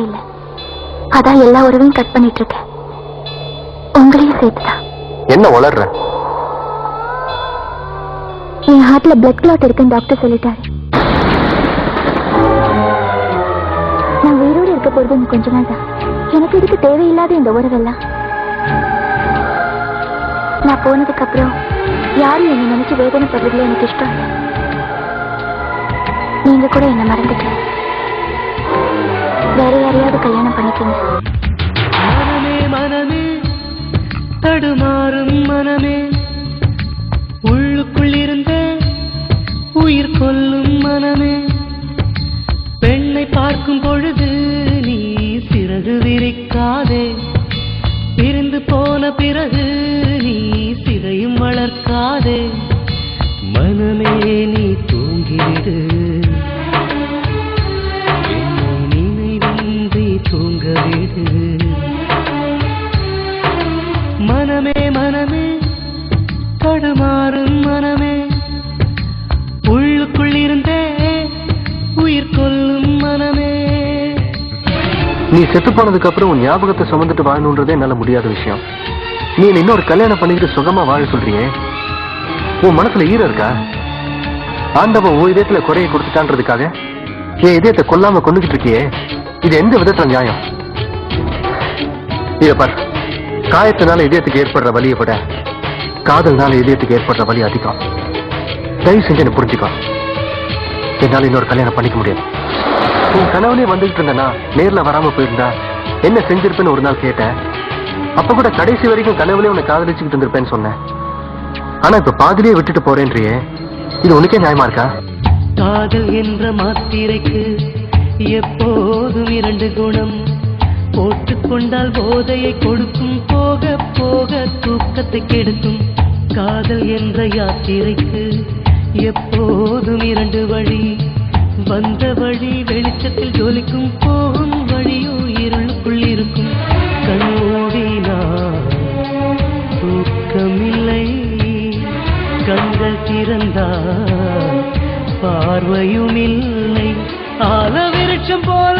இல்ல. அதான் எல்லா உறவையும் கட் பண்ணிட்டு இருக்கேன். உங்களையும் சேர்த்துதான். என்ன வளர்ற? என் ஹார்ட்ல பிளட் கிளாட் இருக்குன்னு டாக்டர் சொல்லிட்டாரு. நான் உயிரோடு இருக்க போறது கொஞ்ச நாள் தான். எனக்கு இதுக்கு தேவையில்லாத இந்த உறவெல்லாம். நான் போனதுக்கு அப்புறம் யாரும் என்னை நினைச்சு வேதனைப்படுறதுல எனக்கு இஷ்டம் இல்லை. நீங்க கூட என்ன மறந்துட்டு வேற யாரையாவது கல்யாணம் பண்ணிக்கீங்க. மனமே மனமே தடுமாறும் மனமே, உள்ளுக்குள் இருந்த உயிர் கொல்லும் மனமே, பெண்ணை பார்க்கும் பொழுது நீ சிறகு விரிக்காதே, பிரிந்து போன பிறகு நீ சிதையும் வளர்க்காதே. மனமே நீ தூங்கிவிடு, என்னை நினைவின்றி தூங்கவிடு. மனமே மனமே தடுமாறும் மனமே, உள்ளுக்குள் இருந்தே உயிர் கொல்லும் மனமே. நீ செத்து போனதுக்கு அப்புறம் உன் ஞாபகத்தை சுமந்துட்டு வாழணுன்றதே என்னால முடியாத விஷயம். நீ இன்னொரு கல்யாணம் பண்ணிக்கிட்டு சுகமா வாழ சொல்றியே, உன் மனசுல ஈரம் இருக்கா? ஆண்டவன் உன் இதயத்துல குறைய கொடுத்துட்டான்றதுக்காக என் இதயத்தை கொல்லாம கொண்டுகிட்டு இருக்கியே, இது எந்த விதத்துல நியாயம்? இத பாரு, காயத்தினால இதயத்துக்கு ஏற்படுற வலியை விட காதல்னால இதயத்துக்கு ஏற்படுற வலி அதிகம். தயவு செஞ்சு என்ன புரிஞ்சுக்கோ. என்னால இன்னொரு கல்யாணம் பண்ணிக்க முடியாது. உன் கனவுலயே வந்துகிட்டு இருந்தனா நேர்ல வராம போயிருந்தா என்ன செஞ்சிருப்பேன்னு ஒரு நாள் கேட்டேன். அப்ப கூட கடைசி வரைக்கும் கனவுலயே உன்னை காதலிச்சுக்கிட்டு இருந்திருப்பேன்னு சொன்னேன். ஆனா இப்ப பாதிலேயே விட்டுட்டு போறேன்றியே, இது உனக்கே நியாயமா இருக்கா? காதல் என்ற மாத்திரைக்கு எப்போதும் இரண்டு குணம், போட்டுக்கொண்டால் போதையை கொடுக்கும், போக போக தூக்கத்தை கெடுக்கும். காதல் என்ற யாத்திரைக்கு எப்போதும் இரண்டு வழி, வந்த வழி வெளிச்சத்தில் ஜொலிக்கும், போகும் வழியோ இருளுக்குள் இருக்கும். கண்ணோடினார் தூக்கமில்லை, கண்கள் திறந்தார் பார்வையும் இல்லை. ஆல விருட்சம் போல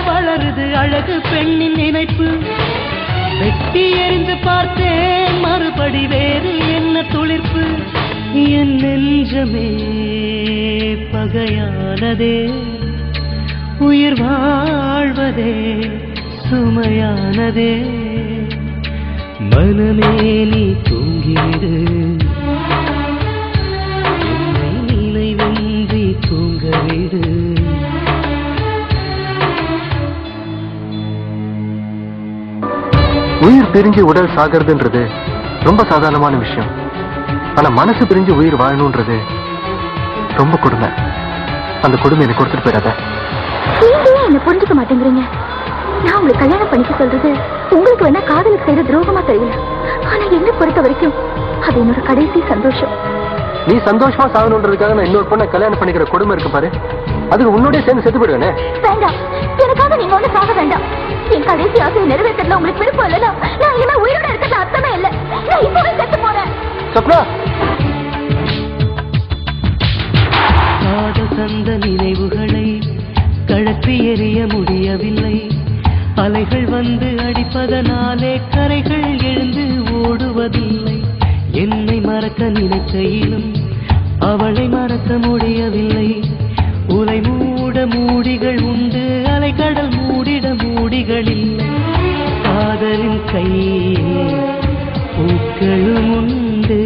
வளருது அழகு பெண்ணின் நினைப்பு. வெட்டி எறிந்து பார்த்தேன் மறுபடி வேறு என்ன துளிர்ப்பு. என் நெஞ்சமே பகையானதே, உயிர் வாழ்வதே சுமையானதே. மனமே நீ தூங்கிவிடு, என்னை நினைவின்றி தூங்கவிடு. உயிர் பிரிஞ்சு உடல் சாகிறதுன்றது ரொம்ப சாதாரணமான விஷயம். ஆனா மனசு பிரிஞ்சு உயிர் வாழணும்ன்றது ரொம்ப கொடுமை. அந்த கொடுமை எனக்கு கொடுத்துட்டு போயிடாத. நீங்க என்ன புரிஞ்சுக்க மாட்டேங்கிறீங்க. நான் உங்களுக்கு கல்யாணம் பண்ணிக்க சொல்றது உங்களுக்கு வேணா காதலுக்கு செய்த துரோகமா தெரியல. ஆனா என்ன பொறுத்த வரைக்கும் அது என்னோட கடைசி சந்தோஷம். நீ சந்தோஷமா சாகணுன்றதுக்காக நான் இன்னொரு பொண்ணை கல்யாணம் பண்ணிக்கிற கொடுமை இருக்கு பாரு, அதுக்கு உன்னோட சேர்ந்து செத்து போயிடுவேனே. வேண்டாம், எனக்காக நீங்க ஒண்ணு சாக வேண்டாம். என் கடைசி ஆசையை நிறைவேற்றல உங்களுக்கு விருப்பம் இல்லைன்னா நான் இனிமே உயிரோட இருக்கிறது அர்த்தமே இல்லை. நான் இப்பவே செத்து போறேன். சொப்னா, காதல் தந்த நினைவுகளை கழற்றி எறிய முடியவில்லை. அலைகள் வந்து அடிப்பதனாலே கரைகள் எழுந்து ஓடுவதில்லை. என்னை மறக்க நினைக்கையிலும் அவளை மறக்க முடியவில்லை. உலை மூட மூடிகள் உண்டு, அலைக்கடல் மூடிட மூடிகள் இல்லை. காதலின் கையில் பூக்களும் உண்டு,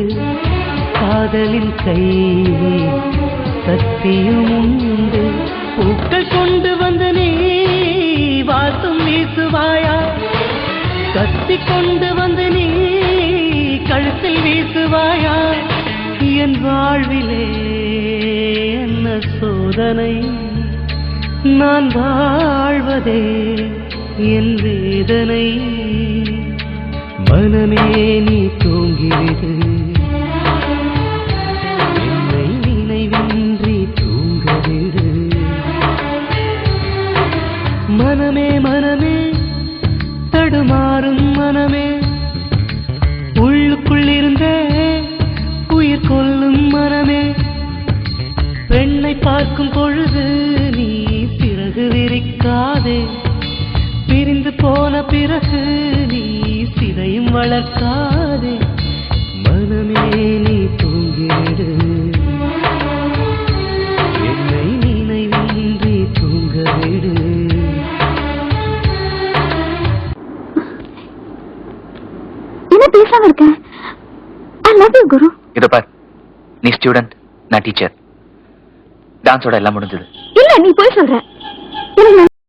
காதலின் கையில் கத்தியும் உண்டு. பூக்கள் கொண்டு வந்து நீ வாசம் வீசுவாயா, கத்தி கொண்டு வந்து நீ கழுத்தில் வீசுவாயா. என் வாழ்விலே என்ன சோதனை, நான் வாழ்வதே என் வேதனை. மனமே நீ தூங்கிவிடு, என்னை நினைவின்றி தூங்கவிடு. மனமே மனமே தடுமாறும் மனமே, உள்ளுக்குள் இருந்தே உயிர் கொல்லும் மனமே. பெண்ணை பார்க்கும் பொழுது நீ சிறகு விரிக்காதே, போன பிறகு நீ சிதையும் வளர்க்காதே மனமே நீ தூங்கிவிடு என்னை நினைவின்றி தூங்கவிடு என்ன பேசாம இருக்கேன்? ஐ லவ் யூ குரு. இதோ பார், நீ ஸ்டூடெண்ட், நான் டீச்சர். டான்ஸோட எல்லாம் முடிஞ்சது. இல்ல, நீ போய் சொல்ற. எனக்கு